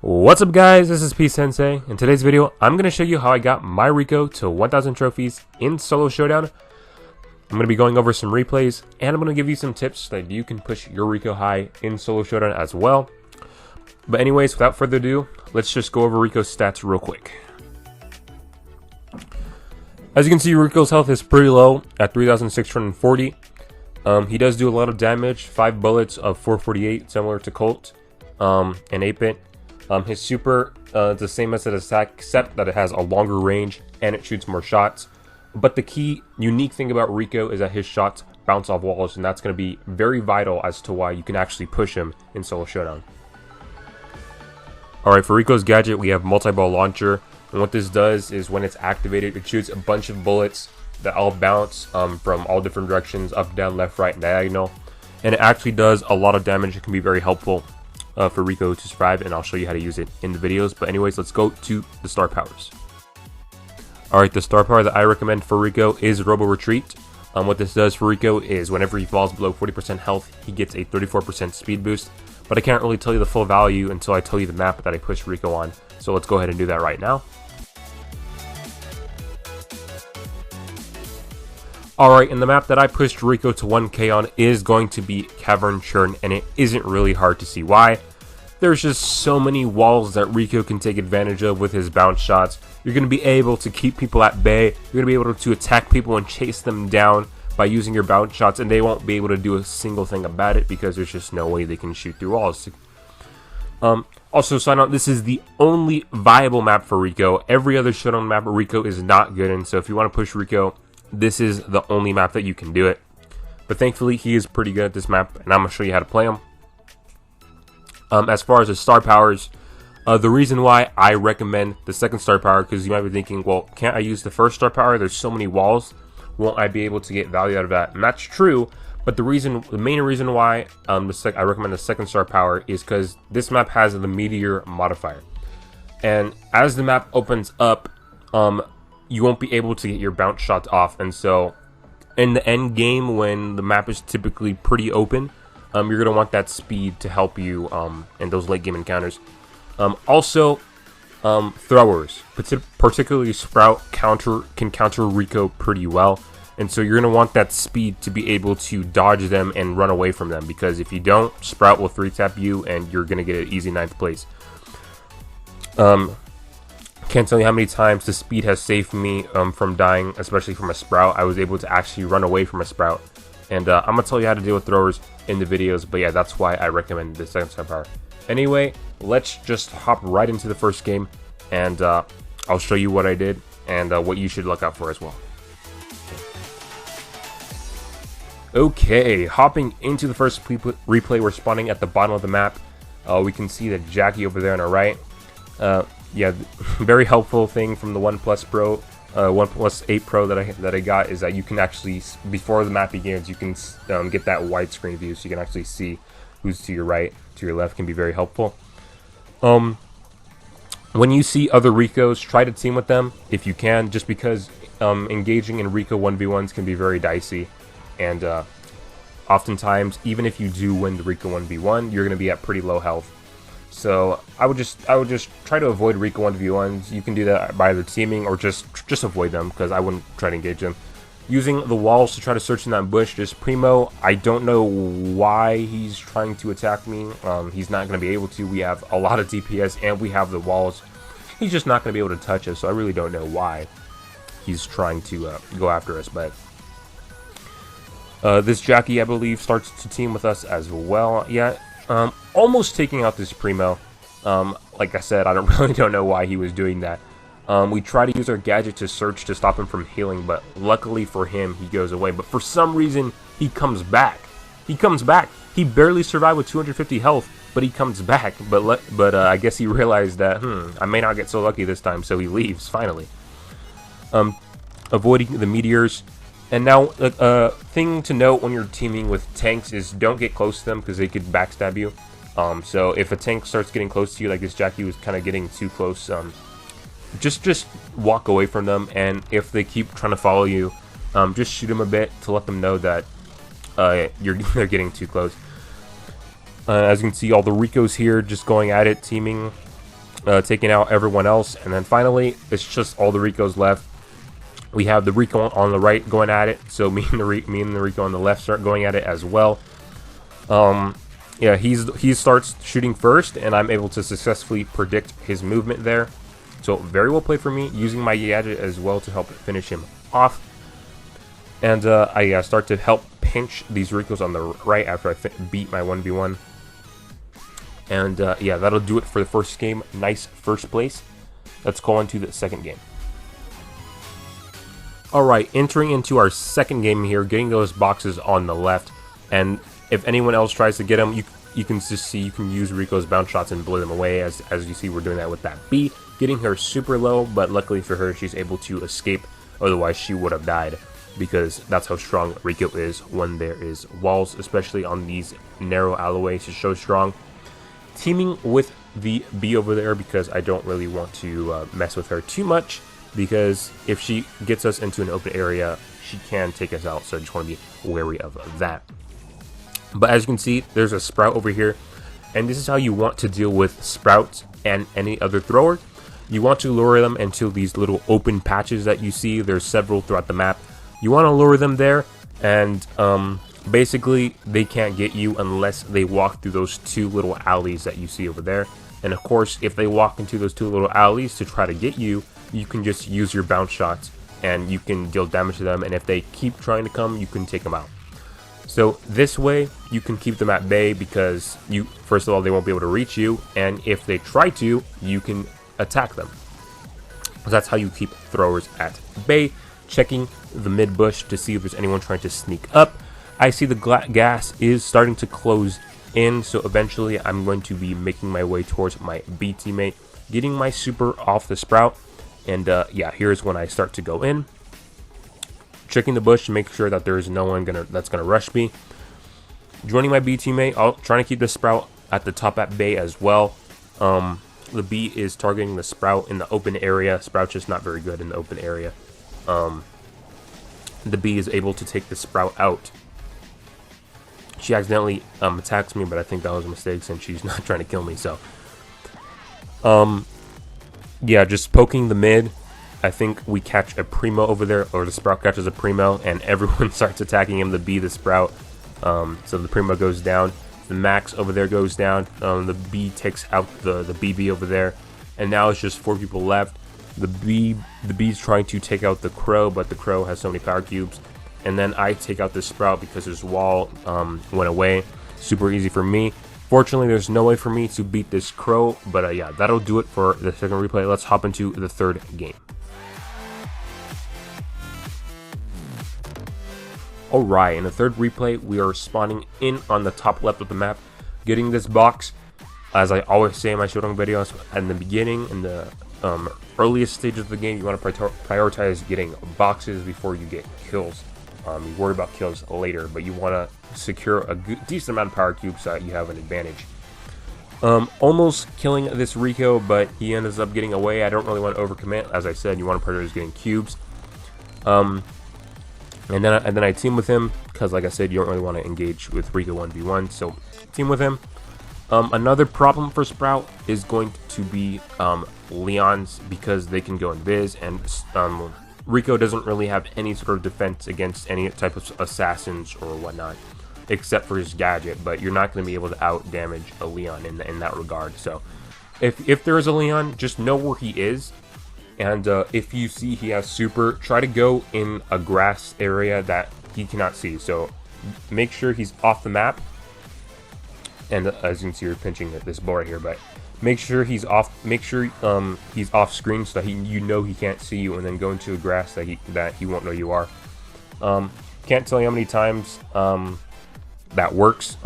What's up guys, this is Sensei. In today's video, I'm going to show you how I got my Rico to 1000 trophies in Solo Showdown. I'm going to be going over some replays, and I'm going to give you some tips so that you can push your Rico high in Solo Showdown as well. But anyways, without further ado, let's just go over Rico's stats real quick. As you can see, Rico's health is pretty low at 3,640. He does do a lot of damage, 5 bullets of 448, similar to Colt and 8-bit. His super is the same as his attack, except that it has a longer range and it shoots more shots. But the key unique thing about Rico is that his shots bounce off walls, and that's going to be very vital as to why you can actually push him in Solo Showdown. Alright, for Rico's gadget, we have multi-ball launcher, and what this does is when it's activated, it shoots a bunch of bullets that all bounce from all different directions, up, down, left, right, and diagonal. And it actually does a lot of damage. It can be very helpful for Rico to survive, and I'll show you how to use it in the videos. But anyways, let's go to the star powers. Alright, the star power that I recommend for Rico is Robo Retreat. What this does for Rico is whenever he falls below 40% health, he gets a 34% speed boost. But I can't really tell you the full value until I tell you the map that I pushed Rico on. So let's go ahead and do that right now. Alright, and the map that I pushed Rico to 1k on is going to be Cavern Churn, and it isn't really hard to see why. There's just so many walls that Rico can take advantage of with his bounce shots. You're going to be able to keep people at bay, you're going to be able to attack people and chase them down by using your bounce shots, and they won't be able to do a single thing about it because there's just no way they can shoot through walls. Also, side note, this is the only viable map for Rico. Every other showdown map Rico is not good in, so if you want to push Rico, this is the only map that you can do it. But thankfully, he is pretty good at this map, and I'm going to show you how to play him. As far as the star powers, the reason why I recommend the second star power, because you might be thinking, well, can't I use the first star power? There's so many walls. Won't I be able to get value out of that? And that's true, but the main reason why I recommend the second star power is because this map has the meteor modifier. And as the map opens up, you won't be able to get your bounce shots off, and so in the end game, when the map is typically pretty open, you're going to want that speed to help you in those late game encounters. Also, throwers, particularly Sprout, can counter Rico pretty well, and so you're going to want that speed to be able to dodge them and run away from them, because if you don't, Sprout will 3-tap you and you're going to get an easy 9th place. Can't tell you how many times the speed has saved me from dying, especially from a Sprout. I was able to actually run away from a Sprout. And I'm going to tell you how to deal with throwers in the videos, but yeah, that's why I recommend the second star power. Anyway, let's just hop right into the first game, and I'll show you what I did and what you should look out for as well. Okay, hopping into the first replay, we're spawning at the bottom of the map. We can see that Jackie over there on our right. Yeah, very helpful thing from the OnePlus 8 Pro that I got is that you can actually, before the map begins, you can get that widescreen view, so you can actually see who's to your right, to your left. Can be very helpful. When you see other Ricos, try to team with them if you can, just because engaging in Rico 1v1s can be very dicey, and oftentimes, even if you do win the Rico 1v1, you're going to be at pretty low health. So I would just try to avoid Rico 1v1s. You can do that by either teaming or just avoid them, because I wouldn't try to engage them. Using the walls to try to search in that bush, just Primo, I don't know why he's trying to attack me. He's not going to be able to. We have a lot of DPS and we have the walls. He's just not going to be able to touch us, so I really don't know why he's trying to go after us. But this Jackie, I believe, starts to team with us as well. Yeah. Almost taking out this Primo. Like I said, I really don't know why he was doing that. We try to use our gadget to search to stop him from healing, but luckily for him, he goes away. But for some reason, he comes back. He comes back. He barely survived with 250 health, but he comes back. But I guess he realized that, I may not get so lucky this time, so he leaves, finally. Avoiding the meteors. And now, thing to note when you're teaming with tanks is don't get close to them, because they could backstab you. So if a tank starts getting close to you, like this Jackie was kind of getting too close, just walk away from them. And if they keep trying to follow you, just shoot them a bit to let them know that they're getting too close. As you can see, all the Ricos here just going at it, teaming. taking out everyone else. And then finally, it's just all the Ricos left. We have the Rico on the right going at it, so me and the Rico on the left start going at it as well. Yeah, he starts shooting first, and I'm able to successfully predict his movement there. So very well played for me, using my gadget as well to help finish him off. And I start to help pinch these Ricos on the right after I beat my 1v1. And yeah, that'll do it for the first game. Nice first place. Let's go on to the second game. Alright, entering into our second game here, getting those boxes on the left. And if anyone else tries to get them, you can just see you can use Rico's bounce shots and blow them away. As you see, we're doing that with that B. Getting her super low, but luckily for her, she's able to escape. Otherwise, she would have died, because that's how strong Rico is when there is walls, especially on these narrow alleyways. She's so strong. Teaming with the B over there, because I don't really want to mess with her too much, because if she gets us into an open area, she can take us out, so I just want to be wary of that. But as you can see, there's a Sprout over here, and this is how you want to deal with Sprouts and any other thrower. You want to lure them into these little open patches that you see. There's several throughout the map. You want to lure them there, and basically they can't get you unless they walk through those two little alleys that you see over there. And of course, if they walk into those two little alleys to try to get you, you can just use your bounce shots and you can deal damage to them, and if they keep trying to come, you can take them out. So this way you can keep them at bay, because first of all, they won't be able to reach you, and if they try to, you can attack them. So that's how you keep throwers at bay. Checking the mid bush to see if there's anyone trying to sneak up. I see the gas is starting to close in, so eventually I'm going to be making my way towards my B teammate, getting my super off the Sprout. And yeah, here's when I start to go in, checking the bush to make sure that there is no one that's gonna rush me. Joining my B teammate, I'll trying to keep the Sprout at the top at bay as well. The B is targeting the Sprout in the open area. Sprout's just not very good in the open area. The B is able to take the Sprout out. She accidentally attacks me, but I think that was a mistake since she's not trying to kill me. So yeah, just poking the mid. I think we catch a Primo over there, or the Sprout catches a Primo, and everyone starts attacking him, the B, the Sprout. So the Primo goes down. The Max over there goes down. The B takes out the BB over there. And now it's just 4 people left. The B's trying to take out the Crow, but the Crow has so many power cubes. And then I take out the Sprout because his wall went away. Super easy for me. Fortunately, there's no way for me to beat this Crow, but yeah, that'll do it for the second replay. Let's hop into the third game. Alright, in the third replay, we are spawning in on the top left of the map, getting this box. As I always say in my Showdown videos, in the beginning, in the earliest stages of the game, you want to prioritize getting boxes before you get kills. You worry about kills later, but you want to secure a decent amount of power cubes so that you have an advantage. Almost killing this Rico, but he ends up getting away. I don't really want to overcommit. As I said, you want to prioritize getting cubes. And then I team with him, because like I said, you don't really want to engage with Rico 1v1, so team with him. Another problem for Sprout is going to be Leon's, because they can go invis, and Rico doesn't really have any sort of defense against any type of assassins or whatnot, except for his gadget, but you're not going to be able to out damage a Leon in that regard. So if there is a Leon, just know where he is, and if you see he has super, try to go in a grass area that he cannot see. So make sure he's off the map, and as you can see, you're pinching at this board here, but make sure he's off. Make sure he's off screen so that he can't see you, and then go into a grass that he won't know you are. Can't tell you how many times that works.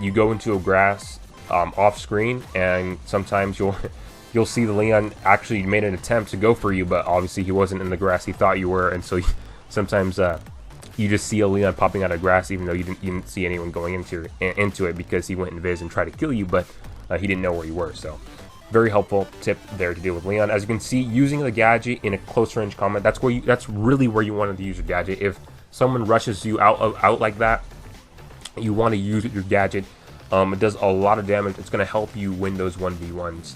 You go into a grass off screen, and sometimes you'll see the Leon actually made an attempt to go for you, but obviously he wasn't in the grass he thought you were, and so sometimes you just see a Leon popping out of grass, even though you didn't see anyone going into it, because he went invis and tried to kill you, but he didn't know where you were. So very helpful tip there to deal with Leon. As you can see, using the gadget in a close range combat, that's really where you want to use your gadget. If someone rushes you out like that, you want to use your gadget. It does a lot of damage. It's going to help you win those 1v1s.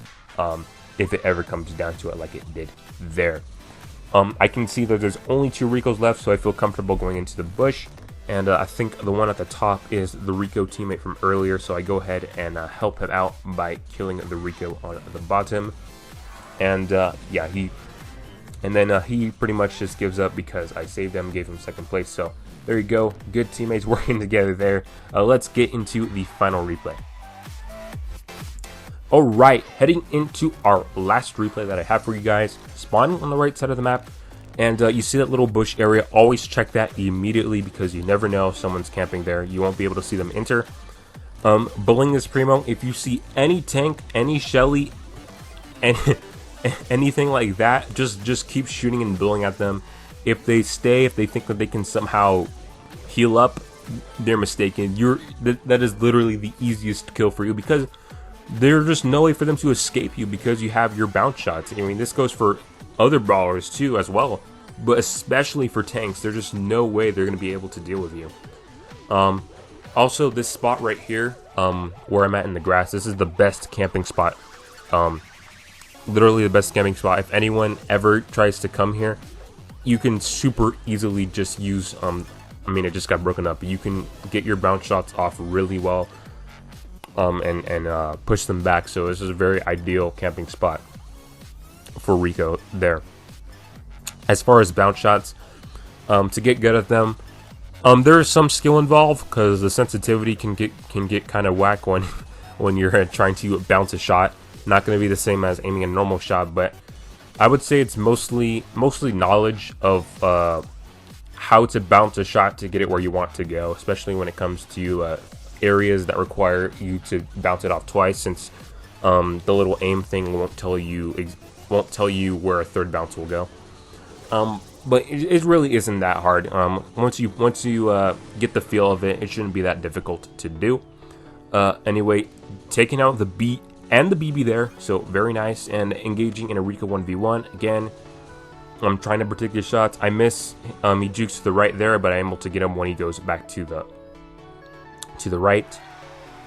if it ever comes down to it like it did there. I can see that there's only 2 Ricos left, so I feel comfortable going into the bush. And I think the one at the top is the Rico teammate from earlier, so I go ahead and help him out by killing the Rico on the bottom. And yeah, he pretty much just gives up because I saved him, gave him second place. So there you go, good teammates working together there. Let's get into the final replay. Alright, heading into our last replay that I have for you guys. Spawning on the right side of the map, and you see that little bush area. Always check that immediately because you never know if someone's camping there. You won't be able to see them enter. Bullying is primo. If you see any tank, any Shelly, anything like that, just keep shooting and bullying at them. If they stay, if they think that they can somehow heal up, they're mistaken. That is literally the easiest kill for you because there's just no way for them to escape you because you have your bounce shots. I mean, this goes for other brawlers too as well, but especially for tanks, there's just no way they're going to be able to deal with you. Also, this spot right here, where I'm at in the grass, this is the best camping spot. Literally the best camping spot. If anyone ever tries to come here, you can super easily just use, I mean, it just got broken up, but you can get your bounce shots off really well. And push them back. So this is a very ideal camping spot for Rico there. As far as bounce shots, to get good at them, there is some skill involved because the sensitivity can get kind of whack when you're trying to bounce a shot. Not going to be the same as aiming a normal shot, but I would say it's mostly knowledge of how to bounce a shot to get it where you want to go, especially when it comes to areas that require you to bounce it off twice, since the little aim thing won't tell you where a third bounce will go. But it really isn't that hard. Once you get the feel of it, it shouldn't be that difficult to do. Anyway, taking out the B and the BB there, so very nice, and engaging in a Rico 1v1 again. I'm trying to protect his shots. I miss. He jukes to the right there, but I'm able to get him when he goes back to the right.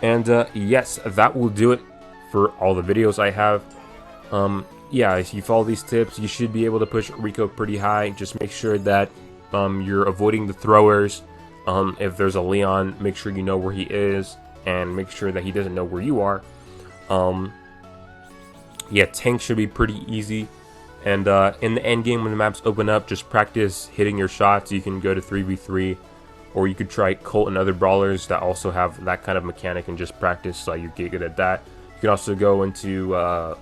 And yes, that will do it for all the videos I have. Yeah, if you follow these tips, you should be able to push Rico pretty high. Just make sure that you're avoiding the throwers. If there's a Leon, make sure you know where he is and make sure that he doesn't know where you are. Yeah, tank should be pretty easy. And in the end game, when the maps open up, just practice hitting your shots. You can go to 3v3, or you could try Colt and other brawlers that also have that kind of mechanic and just practice so you get good at that. You can also go into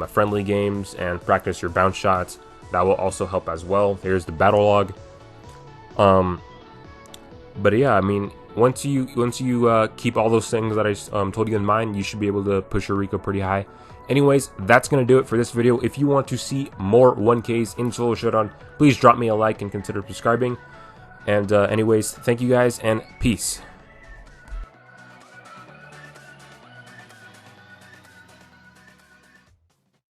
friendly games and practice your bounce shots. That will also help as well. There's the battle log. But yeah, I mean, once you keep all those things that I told you in mind, you should be able to push your Rico pretty high. Anyways, that's going to do it for this video. If you want to see more 1Ks in Solo Showdown, please drop me a like and consider subscribing. And anyways, thank you guys and peace.